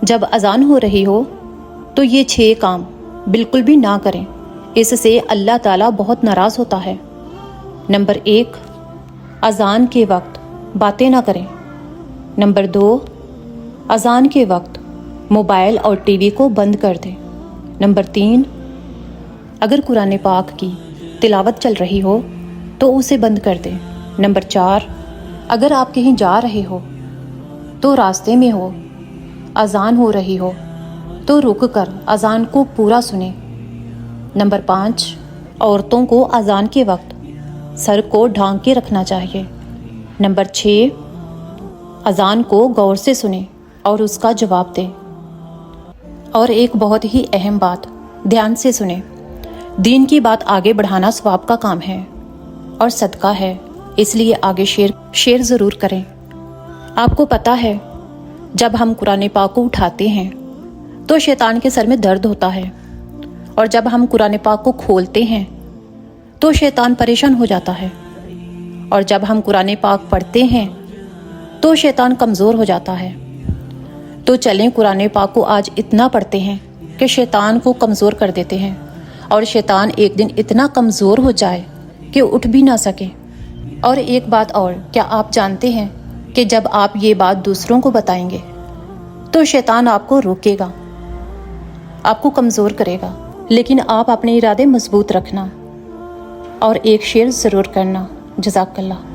جب اذان ہو رہی ہو تو یہ 6 کام بالکل بھی نہ کریں، اس سے اللہ تعالیٰ بہت ناراض ہوتا ہے۔ نمبر 1، اذان کے وقت باتیں نہ کریں۔ نمبر 2، اذان کے وقت موبائل اور ٹی وی کو بند کر دیں۔ نمبر 3، اگر قرآن پاک کی تلاوت چل رہی ہو تو اسے بند کر دیں۔ نمبر 4، اگر آپ کہیں جا رہے ہو تو راستے میں ہو، اذان ہو رہی ہو تو رک کر اذان کو پورا سنیں۔ نمبر 5، عورتوں کو اذان کے وقت سر کو ڈھانک کے رکھنا چاہیے۔ نمبر 6، اذان کو غور سے سنیں اور اس کا جواب دیں۔ اور ایک بہت ہی اہم بات، دھیان سے سنیں، دین کی بات آگے بڑھانا ثواب کا کام ہے اور صدقہ ہے، اس لیے آگے شیئر ضرور کریں۔ آپ کو پتہ ہے جب ہم قرآن پاک کو اٹھاتے ہیں تو شیطان کے سر میں درد ہوتا ہے، اور جب ہم قرآن پاک کو کھولتے ہیں تو شیطان پریشان ہو جاتا ہے، اور جب ہم قرآن پاک پڑھتے ہیں تو شیطان کمزور ہو جاتا ہے۔ تو چلیں قرآن پاک کو آج اتنا پڑھتے ہیں کہ شیطان کو کمزور کر دیتے ہیں، اور شیطان ایک دن اتنا کمزور ہو جائے کہ اٹھ بھی نہ سکے۔ اور ایک بات اور، کیا آپ جانتے ہیں کہ جب آپ یہ بات دوسروں کو بتائیں گے تو شیطان آپ کو روکے گا، آپ کو کمزور کرے گا، لیکن آپ اپنے ارادے مضبوط رکھنا اور ایک شیئر ضرور کرنا۔ جزاک اللہ۔